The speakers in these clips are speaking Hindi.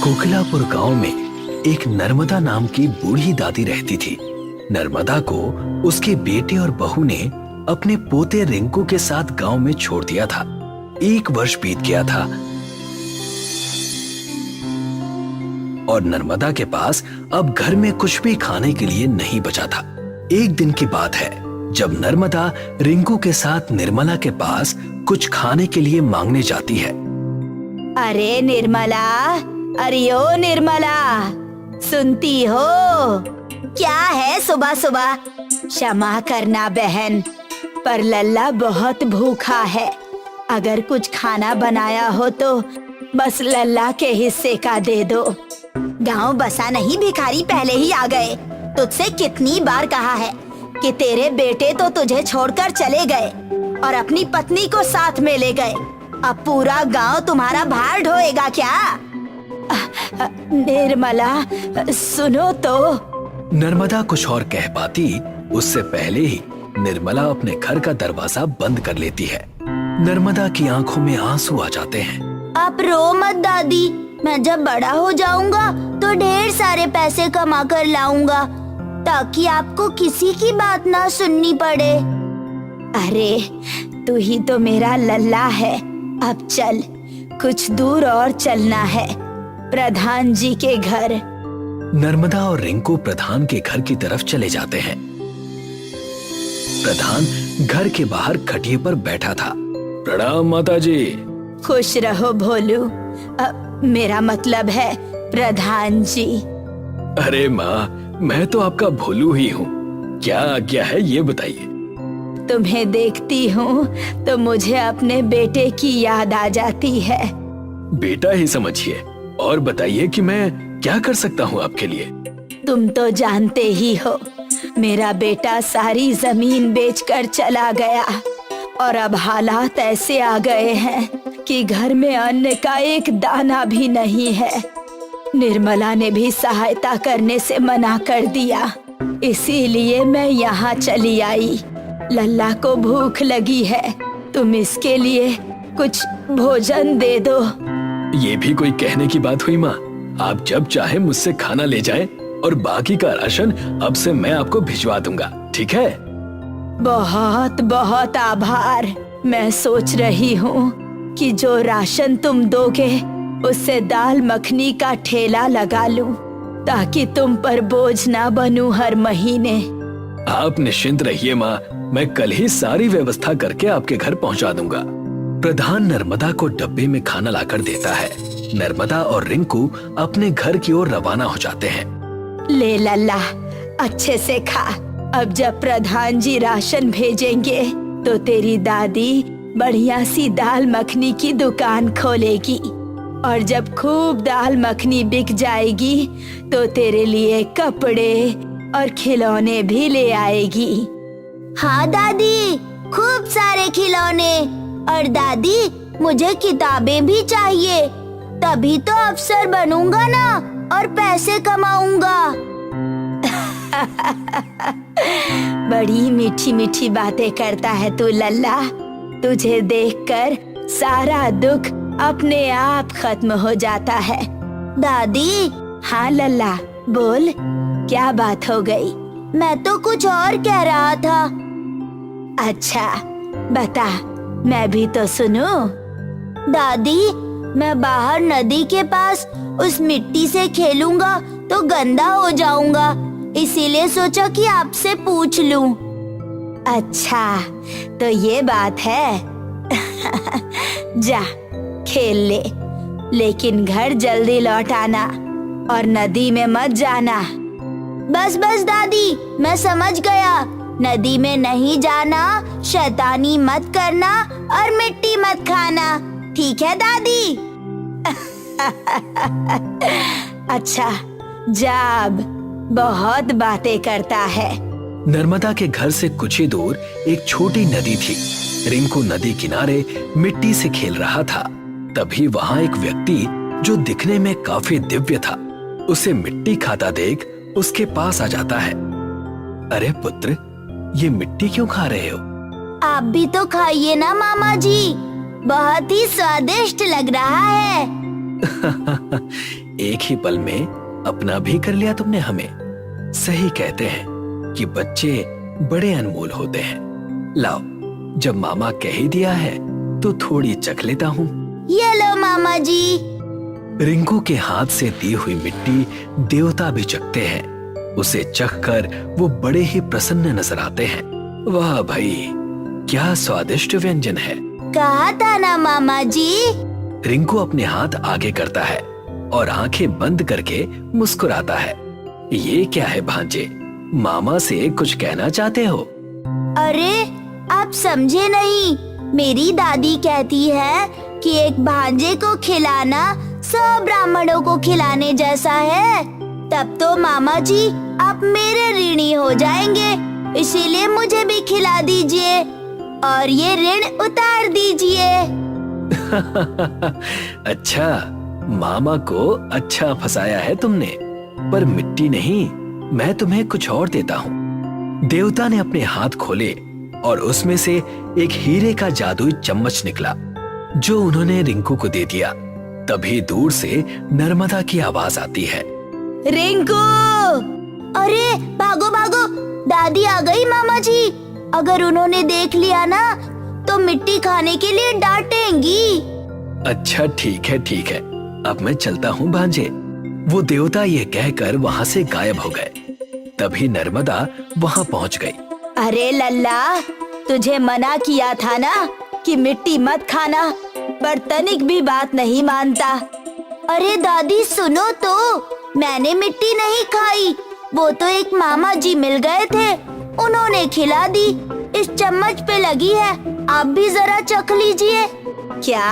कोकिलापुर गांव में एक नर्मदा नाम की बूढ़ी दादी रहती थी। नर्मदा को उसके बेटे और बहू ने अपने पोते रिंकू के साथ गांव में छोड़ दिया था। 1 वर्ष बीत गया था और नर्मदा के पास अब घर में कुछ भी खाने के लिए नहीं बचा था। एक दिन की बात है जब नर्मदा रिंकू के साथ निर्मला के पास कुछ खाने के लिए मांगने जाती है। अरे निर्मला, अरे ओ निर्मला, सुनती हो? क्या है सुबह सुबह? क्षमा करना बहन, पर लल्ला बहुत भूखा है। अगर कुछ खाना बनाया हो तो बस लल्ला के हिस्से का दे दो। गांव बसा नहीं भिखारी पहले ही आ गए। तुझसे कितनी बार कहा है कि तेरे बेटे तो तुझे छोड़कर चले गए और अपनी पत्नी को साथ में ले गए। अब पूरा गांव तुम्हारा भार ढोएगा क्या? निर्मला, सुनो तो। नर्मदा कुछ और कह पाती उससे पहले ही निर्मला अपने घर का दरवाजा बंद कर लेती है। नर्मदा की आंखों में आंसू आ जाते हैं। आप रो मत दादी, मैं जब बड़ा हो जाऊंगा तो ढेर सारे पैसे कमा कर लाऊंगा ताकि आपको किसी की बात ना सुननी पड़े। अरे तू ही तो मेरा लल्ला है। अब चल, कुछ दूर और चलना है, प्रधान जी के घर। नर्मदा और रिंकू प्रधान के घर की तरफ चले जाते हैं। प्रधान घर के बाहर खटिए पर बैठा था। प्रणाम माताजी। खुश रहो भोलू, मेरा मतलब है प्रधान जी। अरे माँ, मैं तो आपका भोलू ही हूँ। क्या आज्ञा है ये बताइए। तुम्हें देखती हूँ तो मुझे अपने बेटे की याद आ जाती है। बेटा ही समझिए, और बताइए कि मैं क्या कर सकता हूँ आपके लिए। तुम तो जानते ही हो, मेरा बेटा सारी जमीन बेचकर चला गया और अब हालात ऐसे आ गए हैं कि घर में अन्न का एक दाना भी नहीं है। निर्मला ने भी सहायता करने से मना कर दिया, इसीलिए मैं यहाँ चली आई। लल्ला को भूख लगी है, तुम इसके लिए कुछ भोजन दे दो। ये भी कोई कहने की बात हुई माँ। आप जब चाहे मुझसे खाना ले जाएं और बाकी का राशन अब से मैं आपको भिजवा दूंगा, ठीक है? बहुत बहुत आभार। मैं सोच रही हूँ कि जो राशन तुम दोगे उससे दाल मखनी का ठेला लगा लूं, ताकि तुम पर बोझ ना बनूं हर महीने। आप निश्चिंत रहिए माँ, मैं कल ही सारी व्यवस्था करके आपके घर पहुँचा दूंगा। प्रधान नर्मदा को डब्बे में खाना लाकर देता है। नर्मदा और रिंकू अपने घर की ओर रवाना हो जाते हैं। ले लल्ला, अच्छे से खा। अब जब प्रधान जी राशन भेजेंगे तो तेरी दादी बढ़िया सी दाल मखनी की दुकान खोलेगी और जब खूब दाल मखनी बिक जाएगी तो तेरे लिए कपड़े और खिलौने भी ले आएगी। हाँ दादी, खूब सारे खिलौने। और दादी, मुझे किताबें भी चाहिए, तभी तो अफसर बनूंगा ना और पैसे कमाऊंगा। बड़ी मीठी मीठी बातें करता है तू लल्ला। तुझे देखकर सारा दुख अपने आप खत्म हो जाता है। दादी। हाँ लल्ला, बोल, क्या बात हो गई? मैं तो कुछ और कह रहा था। अच्छा बता, मैं भी तो सुनूं। दादी, मैं बाहर नदी के पास उस मिट्टी से खेलूंगा तो गंदा हो जाऊंगा, इसीलिए सोचा कि आपसे पूछ लूं। अच्छा तो ये बात है। जा खेल ले, लेकिन घर जल्दी लौट आना और नदी में मत जाना। बस बस दादी, मैं समझ गया। नदी में नहीं जाना, शैतानी मत करना और मिट्टी मत खाना, ठीक है दादी? अच्छा जा, अब बहुत बातें करता है। नर्मदा के घर से कुछ ही दूर एक छोटी नदी थी। रिंकू नदी किनारे मिट्टी से खेल रहा था। तभी वहाँ एक व्यक्ति जो दिखने में काफी दिव्य था, उसे मिट्टी खाता देख उसके पास आ जाता है। अरे पुत्र, ये मिट्टी क्यों खा रहे हो? आप भी तो खाइए ना मामा जी, बहुत ही स्वादिष्ट लग रहा है। एक ही पल में अपना भी कर लिया तुमने हमें। सही कहते हैं कि बच्चे बड़े अनमोल होते हैं। लाओ, जब मामा कह ही दिया है तो थोड़ी चख लेता हूँ। ये लो मामा जी। रिंकू के हाथ से दी हुई मिट्टी देवता भी चखते हैं। उसे चख कर वो बड़े ही प्रसन्न नजर आते हैं। वाह भाई, क्या स्वादिष्ट व्यंजन है। कहा था ना मामा जी। रिंकू अपने हाथ आगे करता है और आंखें बंद करके मुस्कुराता है। ये क्या है भांजे, मामा से कुछ कहना चाहते हो? अरे आप समझे नहीं, मेरी दादी कहती है कि एक भांजे को खिलाना सब ब्राह्मणों को खिलाने जैसा है। तब तो मामा जी आप मेरे ऋणी हो जाएंगे, इसीलिए मुझे भी खिला दीजिए और ये ऋण उतार दीजिए। अच्छा, मामा को अच्छा फंसाया है तुमने, पर मिट्टी नहीं, मैं तुम्हें कुछ और देता हूँ। देवता ने अपने हाथ खोले और उसमें से एक हीरे का जादुई चम्मच निकला, जो उन्होंने रिंकू को दे दिया। तभी दूर से नर्मदा की आवाज आती है। रिंकू! अरे भागो भागो, दादी आ गई मामा जी। अगर उन्होंने देख लिया ना तो मिट्टी खाने के लिए डांटेंगी। अच्छा ठीक है ठीक है, अब मैं चलता हूँ भांजे। वो देवता ये कहकर वहाँ से गायब हो गए। तभी नर्मदा वहाँ पहुँच गई। अरे लल्ला, तुझे मना किया था ना कि मिट्टी मत खाना, पर तनिक भी बात नहीं मानता। अरे दादी सुनो तो, मैंने मिट्टी नहीं खाई, वो तो एक मामा जी मिल गए थे, उन्होंने खिला दी। इस चम्मच पे लगी है, आप भी जरा चख लीजिए। क्या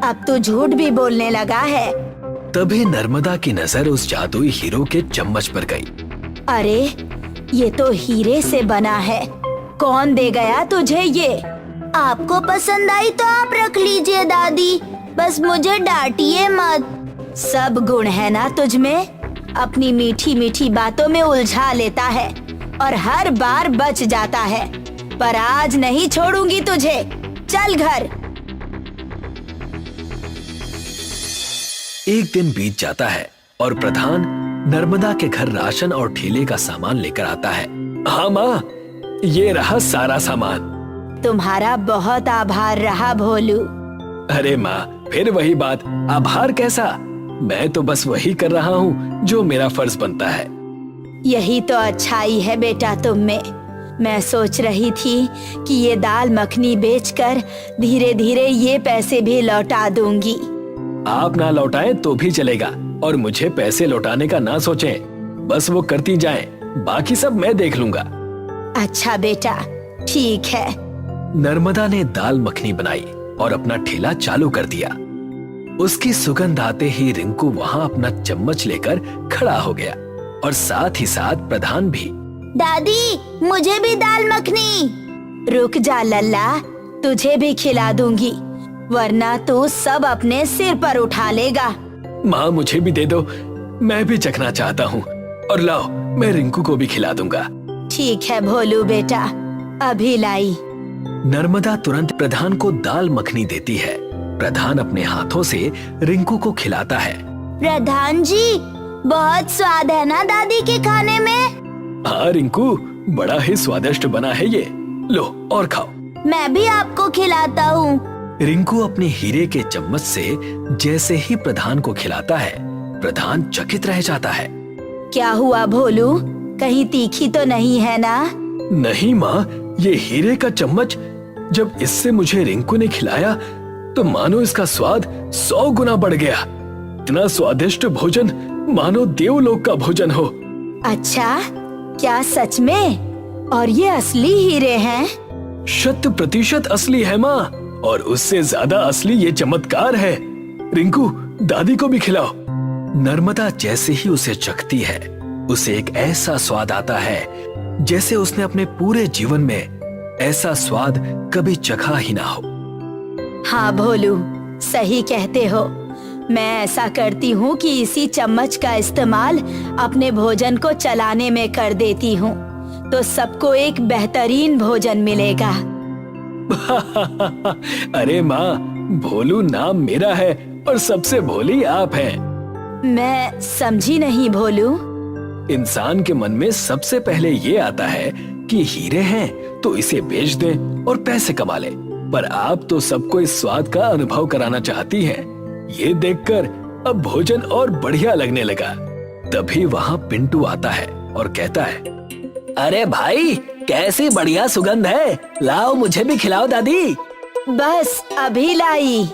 अब तो झूठ भी बोलने लगा है? तभी नर्मदा की नजर उस जादुई हीरो के चम्मच पर गई। अरे ये तो हीरे से बना है, कौन दे गया तुझे ये? आपको पसंद आई तो आप रख लीजिए दादी, बस मुझे डांटिए मत। सब गुण है ना तुझ में, अपनी मीठी मीठी बातों में उलझा लेता है और हर बार बच जाता है। पर आज नहीं छोड़ूंगी तुझे, चल घर। एक दिन बीत जाता है और प्रधान नर्मदा के घर राशन और ठेले का सामान लेकर आता है। हाँ माँ, ये रहा सारा सामान। तुम्हारा बहुत आभार रहा भोलू। अरे माँ, फिर वही बात, आभार कैसा? मैं तो बस वही कर रहा हूँ जो मेरा फर्ज बनता है। यही तो अच्छाई है बेटा तुम में। मैं सोच रही थी कि ये दाल मखनी बेचकर धीरे धीरे ये पैसे भी लौटा दूंगी। आप ना लौटाएं तो भी चलेगा, और मुझे पैसे लौटाने का ना सोचें, बस वो करती जाएं, बाकी सब मैं देख लूंगा। अच्छा बेटा, ठीक है। नर्मदा ने दाल मखनी बनाई और अपना ठेला चालू कर दिया। उसकी सुगंध आते ही रिंकू वहाँ अपना चम्मच लेकर खड़ा हो गया और साथ ही साथ प्रधान भी। दादी, मुझे भी दाल मखनी। रुक जा लल्ला, तुझे भी खिला दूंगी, वरना तू सब अपने सिर पर उठा लेगा। माँ मुझे भी दे दो, मैं भी चखना चाहता हूँ, और लाओ मैं रिंकू को भी खिला दूंगा। ठीक है भोलू बेटा, अभी लाई। नर्मदा तुरंत प्रधान को दाल मखनी देती है। प्रधान अपने हाथों से रिंकू को खिलाता है। प्रधान जी, बहुत स्वाद है ना दादी के खाने में? हाँ रिंकू, बड़ा ही स्वादिष्ट बना है ये, लो और खाओ। मैं भी आपको खिलाता हूँ। रिंकू अपने हीरे के चम्मच से जैसे ही प्रधान को खिलाता है, प्रधान चकित रह जाता है। क्या हुआ भोलू, कहीं तीखी तो नहीं है ना? नहीं माँ, ये हीरे का चम्मच जब इससे मुझे रिंकू ने खिलाया तो मानो इसका स्वाद 100 गुना बढ़ गया। इतना स्वादिष्ट भोजन मानो देवलोक का भोजन हो। अच्छा, क्या सच में? और ये असली हीरे हैं? 100% असली है माँ, और उससे ज्यादा असली ये चमत्कार है। रिंकू, दादी को भी खिलाओ। नर्मदा जैसे ही उसे चखती है, उसे एक ऐसा स्वाद आता है जैसे उसने अपने पूरे जीवन में ऐसा स्वाद कभी चखा ही ना हो। हाँ भोलू, सही कहते हो। मैं ऐसा करती हूँ कि इसी चम्मच का इस्तेमाल अपने भोजन को चलाने में कर देती हूँ, तो सबको एक बेहतरीन भोजन मिलेगा। अरे माँ, भोलू नाम मेरा है और सबसे भोली आप हैं। मैं समझी नहीं भोलू। इंसान के मन में सबसे पहले ये आता है कि हीरे हैं तो इसे बेच दें और पैसे कमा ले, पर आप तो सबको इस स्वाद का अनुभव कराना चाहती हैं। ये देखकर अब भोजन और बढ़िया लगने लगा। तभी वहाँ पिंटू आता है और कहता है, अरे भाई, कैसी बढ़िया सुगंध है, लाओ मुझे भी खिलाओ दादी। बस अभी लाई।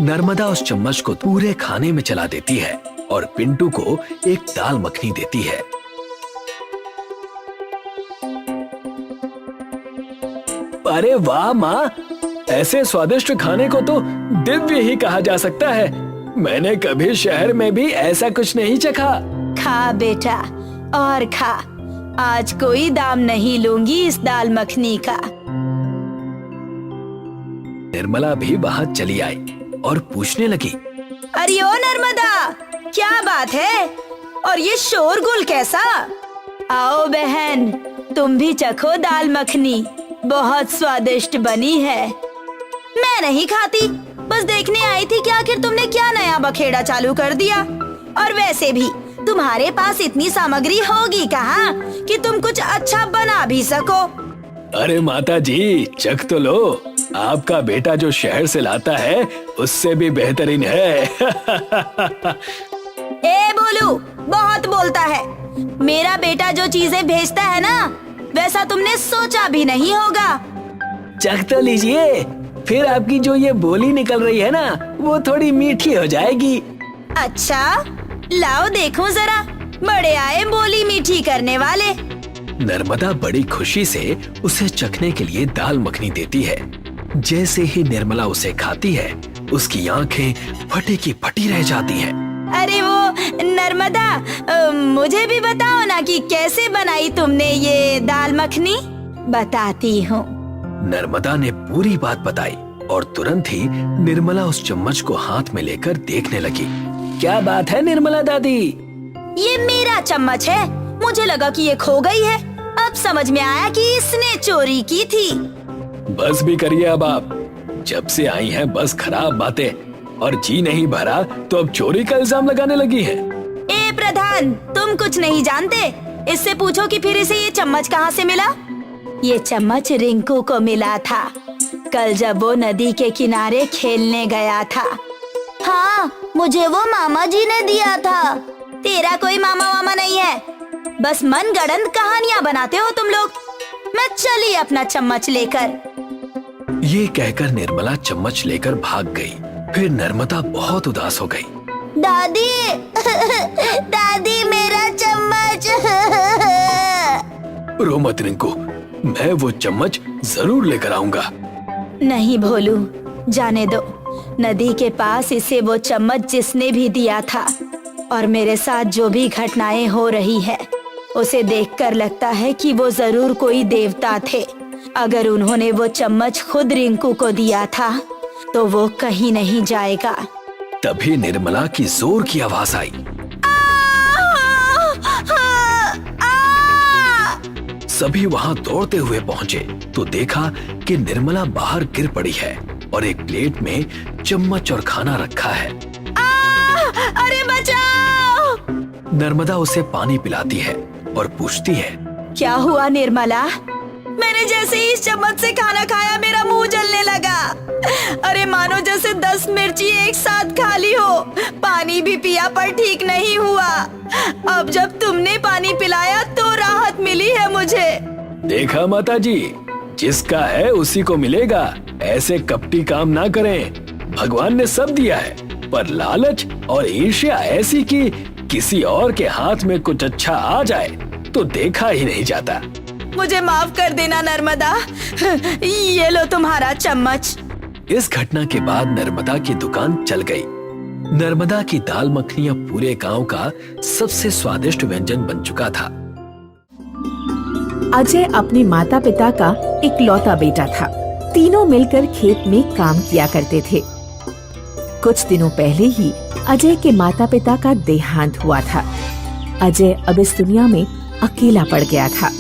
नर्मदा उस चम्मच को पूरे खाने में चला देती है और पिंटू को एक दाल मखनी देती है। अरे वाह माँ, ऐसे स्वादिष्ट खाने को तो दिव्य ही कहा जा सकता है। मैंने कभी शहर में भी ऐसा कुछ नहीं चखा। खा बेटा और खा, आज कोई दाम नहीं लूंगी इस दाल मखनी का। निर्मला भी वहाँ चली आई और पूछने लगी, अरे ओ नर्मदा, क्या बात है और ये शोरगुल कैसा? आओ बहन, तुम भी चखो दाल मखनी, बहुत स्वादिष्ट बनी है। मैं नहीं खाती, बस देखने आई थी कि आखिर तुमने क्या नया बखेड़ा चालू कर दिया। और वैसे भी तुम्हारे पास इतनी सामग्री होगी कहाँ कि तुम कुछ अच्छा बना भी सको। अरे माता जी, चख तो लो, आपका बेटा जो शहर से लाता है उससे भी बेहतरीन है। ए बोलू, बहुत बोलता है। मेरा बेटा जो चीजें भेजता है ना, वैसा तुमने सोचा भी नहीं होगा। चख तो लीजिए, फिर आपकी जो ये बोली निकल रही है ना, वो थोड़ी मीठी हो जाएगी। अच्छा, लाओ देखूं जरा, बड़े आए बोली मीठी करने वाले। नर्मदा बड़ी खुशी से उसे चखने के लिए दाल मखनी देती है। जैसे ही निर्मला उसे खाती है, उसकी आंखें फटी की फटी रह जाती हैं। अरे वो नर्मदा, मुझे भी बताओ ना कि कैसे बनाई तुमने ये दाल मखनी। बताती हूँ। नर्मदा ने पूरी बात बताई और तुरंत ही निर्मला उस चम्मच को हाथ में लेकर देखने लगी। क्या बात है निर्मला दादी? ये मेरा चम्मच है, मुझे लगा कि ये खो गई है। अब समझ में आया कि इसने चोरी की थी। बस भी करिए अब आप, जब से आई हैं बस खराब बातें, और जी नहीं भरा तो अब चोरी का इल्जाम लगाने लगी है। ए प्रधान, तुम कुछ नहीं जानते, इससे पूछो कि फिर इसे ये चम्मच कहाँ से मिला। ये चम्मच रिंकू को मिला था, कल जब वो नदी के किनारे खेलने गया था। हाँ, मुझे वो मामा जी ने दिया था। तेरा कोई मामा वामा नहीं है, बस मनगढ़ंत कहानियाँ बनाते हो तुम लोग। मैं चली अपना चम्मच लेकर। ये कहकर निर्मला चम्मच लेकर भाग गई। फिर नर्मदा बहुत उदास हो गई। दादी, दादी मेरा चम्मच। रो मत रिंकू, मैं वो चम्मच जरूर लेकर आऊंगा। नहीं भोलू, जाने दो। नदी के पास इसे वो चम्मच जिसने भी दिया था, और मेरे साथ जो भी घटनाएं हो रही है, उसे देखकर लगता है कि वो जरूर कोई देवता थे। अगर उन्होंने वो चम्मच खुद रिंकू को दिया था तो वो कहीं नहीं जाएगा। तभी निर्मला की जोर की आवाज आई। सभी वहाँ दौड़ते हुए पहुँचे तो देखा कि निर्मला बाहर गिर पड़ी है और एक प्लेट में चम्मच और खाना रखा है। अरे बचाओ! नर्मदा उसे पानी पिलाती है और पूछती है, क्या हुआ निर्मला? मैंने जैसे ही इस चम्मच से खाना खाया मेरा मुंह जलने लगा। अरे मानो जैसे 10 मिर्ची एक साथ खा ली हो। पानी भी पिया पर ठीक नहीं हुआ। अब जब तुमने पानी पिलाया तो राहत मिली है मुझे। देखा माता जी, जिसका है उसी को मिलेगा। ऐसे कपटी काम ना करें। भगवान ने सब दिया है, पर लालच और ईर्ष्या ऐसी कि किसी और के हाथ में कुछ अच्छा आ जाए तो देखा ही नहीं जाता। मुझे माफ कर देना नर्मदा, ये लो तुम्हारा चम्मच। इस घटना के बाद नर्मदा की दुकान चल गई। नर्मदा की दाल मखनी अब पूरे गांव का सबसे स्वादिष्ट व्यंजन बन चुका था। अजय अपने माता पिता का इकलौता बेटा था। तीनों मिलकर खेत में काम किया करते थे। कुछ दिनों पहले ही अजय के माता पिता का देहांत हुआ था। अजय अब इस दुनिया में अकेला पड़ गया था।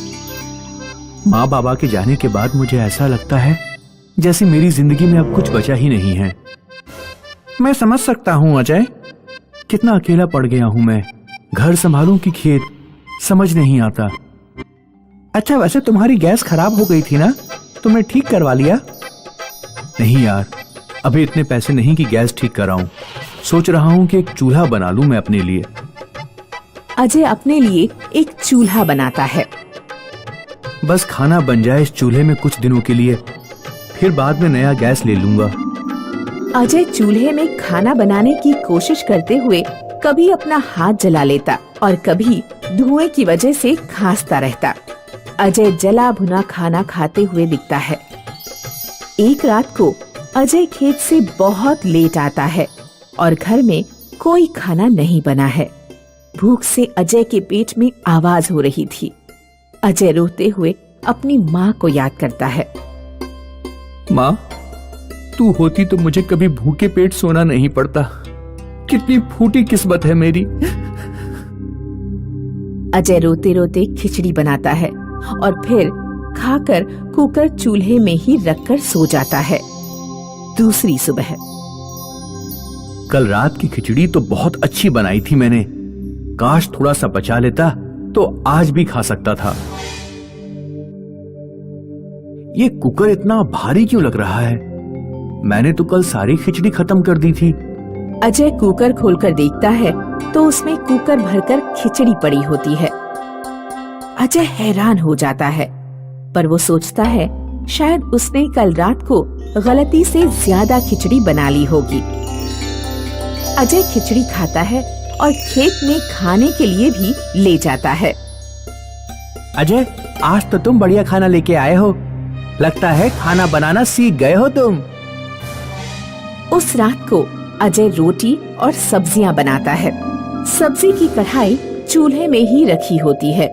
माँ बाबा के जाने के बाद मुझे ऐसा लगता है जैसे मेरी जिंदगी में अब कुछ बचा ही नहीं है। मैं समझ सकता हूँ अजय कितना अकेला पड़ गया हूं मैं। घर संभालूं कि खेत, समझ नहीं आता। अच्छा, वैसे तुम्हारी गैस खराब हो गई थी ना, तुमने ठीक करवा लिया? नहीं यार, अभी इतने पैसे नहीं कि गैस ठीक कराऊं। सोच रहा हूं कि एक चूल्हा बना लूं मैं अपने लिए। अजय अपने लिए एक चूल्हा बनाता है। बस खाना बन जाए इस चूल्हे में कुछ दिनों के लिए, फिर बाद में नया गैस ले लूंगा। अजय चूल्हे में खाना बनाने की कोशिश करते हुए कभी अपना हाथ जला लेता और कभी धुएं की वजह से खांसता रहता। अजय जला भुना खाना खाते हुए दिखता है। एक रात को अजय खेत से बहुत लेट आता है और घर में कोई खाना नहीं बना है। भूख से अजय के पेट में आवाज हो रही थी। अजय रोते हुए अपनी माँ को याद करता है। माँ, तू होती तो मुझे कभी भूखे पेट सोना नहीं पड़ता। कितनी फूटी किस्मत है मेरी। अजय रोते रोते खिचड़ी बनाता है और फिर खाकर कुकर चूल्हे में ही रखकर सो जाता है। दूसरी सुबह। कल रात की खिचड़ी तो बहुत अच्छी बनाई थी मैंने। काश थोड़ा सा बचा लेता तो आज भी खा सकता था। ये कुकर इतना भारी क्यों लग रहा है? मैंने तो कल सारी खिचड़ी खत्म कर दी थी। अजय कुकर खोलकर देखता है तो उसमें कुकर भरकर खिचड़ी पड़ी होती है। अजय हैरान हो जाता है, पर वो सोचता है शायद उसने कल रात को गलती से ज्यादा खिचड़ी बना ली होगी। अजय खिचड़ी खाता है और खेत में खाने के लिए भी ले जाता है। अजय, आज तो तुम बढ़िया खाना लेके आए हो। लगता है खाना बनाना सीख गए हो तुम। उस रात को अजय रोटी और सब्जियां बनाता है। सब्जी की कढ़ाई चूल्हे में ही रखी होती है।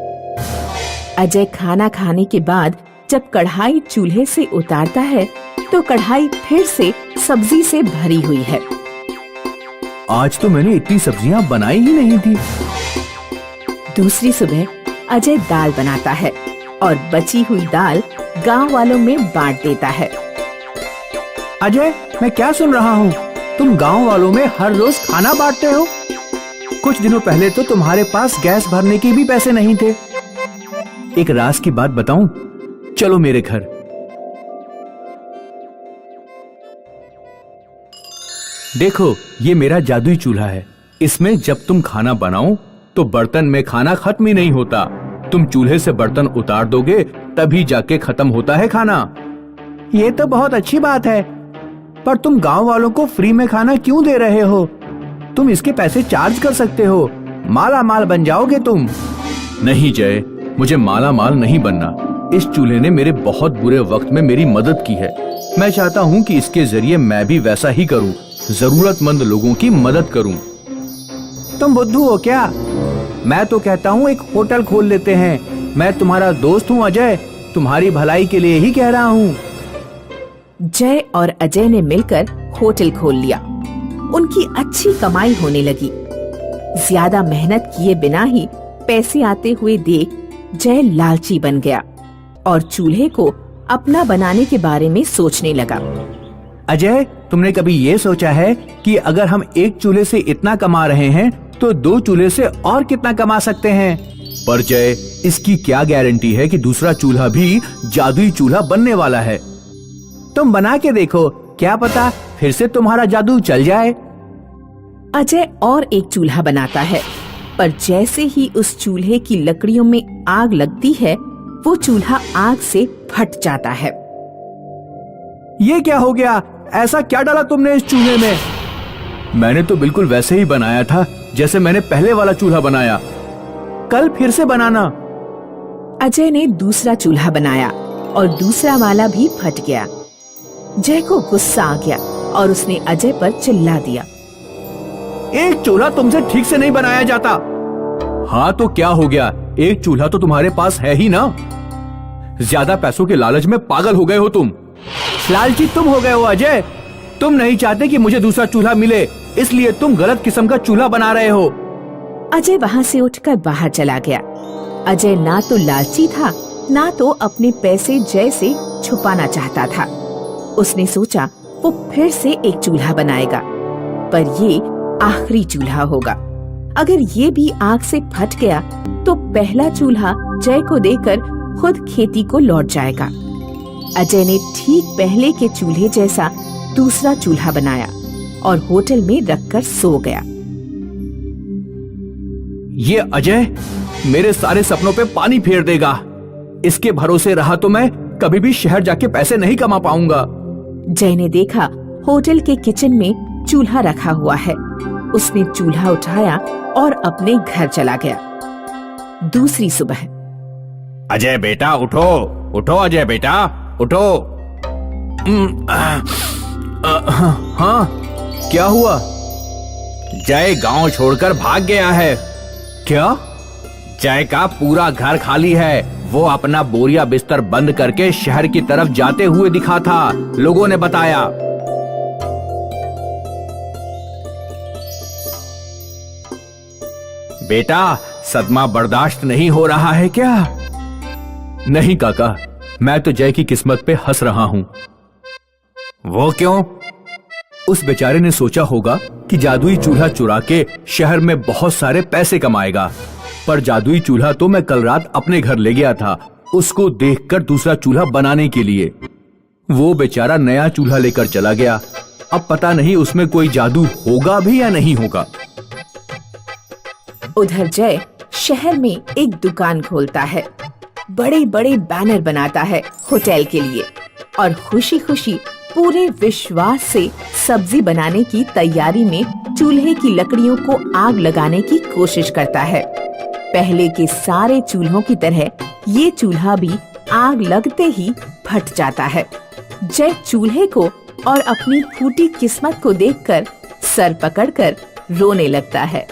अजय खाना खाने के बाद जब कढ़ाई चूल्हे से उतारता है तो कढ़ाई फिर से सब्जी से भरी हुई है। आज तो मैंने इतनी सब्जियां बनाई ही नहीं थी। दूसरी सुबह अजय दाल बनाता है और बची हुई दाल गांव वालों में बांट देता है। अजय, मैं क्या सुन रहा हूँ? तुम गांव वालों में हर रोज खाना बांटते हो? कुछ दिनों पहले तो तुम्हारे पास गैस भरने के भी पैसे नहीं थे। एक राज की बात बताऊं? चलो मेरे घर। देखो, ये मेरा जादुई चूल्हा है। इसमें जब तुम खाना बनाओ तो बर्तन में खाना खत्म ही नहीं होता। तुम चूल्हे से बर्तन उतार दोगे तभी जाके खत्म होता है खाना। ये तो बहुत अच्छी बात है, पर तुम गांव वालों को फ्री में खाना क्यों दे रहे हो? तुम इसके पैसे चार्ज कर सकते हो। माला माल बन जाओगे तुम। नहीं जय, मुझे माला माल नहीं बनना। इस चूल्हे ने मेरे बहुत बुरे वक्त में मेरी मदद की है। मैं चाहता हूँ कि इसके जरिए मैं भी वैसा ही करूँ, जरूरतमंद लोगों की मदद करूँ। तुम बुद्धू हो क्या? मैं तो कहता हूँ एक होटल खोल लेते हैं। मैं तुम्हारा दोस्त हूँ अजय, तुम्हारी भलाई के लिए ही कह रहा हूँ। जय और अजय ने मिलकर होटल खोल लिया। उनकी अच्छी कमाई होने लगी। ज्यादा मेहनत किए बिना ही पैसे आते हुए देख जय लालची बन गया और चूल्हे को अपना बनाने के बारे में सोचने लगा। अजय, तुमने कभी ये सोचा है कि अगर हम एक चूल्हे से इतना कमा रहे हैं तो दो चूल्हे से और कितना कमा सकते हैं? पर जय, इसकी क्या गारंटी है कि दूसरा चूल्हा भी जादुई चूल्हा बनने वाला है? तुम बना के देखो, क्या पता फिर से तुम्हारा जादू चल जाए। अजय और एक चूल्हा बनाता है, पर जैसे ही उस चूल्हे की लकड़ियों में आग लगती है वो चूल्हा आग से फट जाता है। ये क्या हो गया? ऐसा क्या डाला तुमने इस चूल्हे में? मैंने तो बिल्कुल वैसे ही बनाया था जैसे मैंने पहले वाला चूल्हा बनाया। कल फिर से बनाना। अजय ने दूसरा चूल्हा बनाया और दूसरा वाला भी फट गया। जय को गुस्सा आ गया और उसने अजय पर चिल्ला दिया। एक चूल्हा तुमसे ठीक से नहीं बनाया जाता। हाँ तो क्या हो गया? एक चूल्हा तो तुम्हारे पास है ही ना। ज्यादा पैसों के लालच में पागल हो गए हो तुम। लालची तुम हो गए हो अजय। तुम नहीं चाहते कि मुझे दूसरा चूल्हा मिले, इसलिए तुम गलत किस्म का चूल्हा बना रहे हो। अजय वहाँ से उठकर बाहर चला गया। अजय ना तो लालची था, ना तो अपने पैसे जय से छुपाना चाहता था। उसने सोचा वो फिर से एक चूल्हा बनाएगा, पर ये आखिरी चूल्हा होगा। अगर ये भी आग से फट गया तो पहला चूल्हा जय को देकर खुद खेती को लौट जाएगा। अजय ने ठीक पहले के चूल्हे जैसा दूसरा चूल्हा बनाया और होटल में रखकर सो गया। ये अजय मेरे सारे सपनों पे पानी फेर देगा। इसके भरोसे रहा तो मैं कभी भी शहर जाके पैसे नहीं कमा पाऊंगा। जय ने देखा होटल के किचन में चूल्हा रखा हुआ है। उसने चूल्हा उठाया और अपने घर चला गया। दूसरी सुबह, अजय बेटा उठो, उठो अजय बेटा उठो। हाँ, क्या हुआ? जय गांव छोड़कर भाग गया है। क्या? जय का पूरा घर खाली है। वो अपना बोरिया बिस्तर बंद करके शहर की तरफ जाते हुए दिखा था, लोगों ने बताया। बेटा सदमा बर्दाश्त नहीं हो रहा है क्या? नहीं काका, मैं तो जय की किस्मत पे हंस रहा हूं। वो क्यों? उस बेचारे ने सोचा होगा कि जादुई चूल्हा चुरा के शहर में बहुत सारे पैसे कमाएगा, पर जादुई चूल्हा तो मैं कल रात अपने घर ले गया था, उसको देखकर दूसरा चूल्हा बनाने के लिए। वो बेचारा नया चूल्हा लेकर चला गया। अब पता नहीं उसमें कोई जादू होगा भी या नहीं होगा। उधर जय शहर में एक दुकान खोलता है, बड़े बड़े बैनर बनाता है होटल के लिए और खुशी खुशी पूरे विश्वास से सब्जी बनाने की तैयारी में चूल्हे की लकड़ियों को आग लगाने की कोशिश करता है। पहले के सारे चूल्हों की तरह ये चूल्हा भी आग लगते ही फट जाता है। जय चूल्हे को और अपनी फूटी किस्मत को देखकर सर पकड़कर रोने लगता है।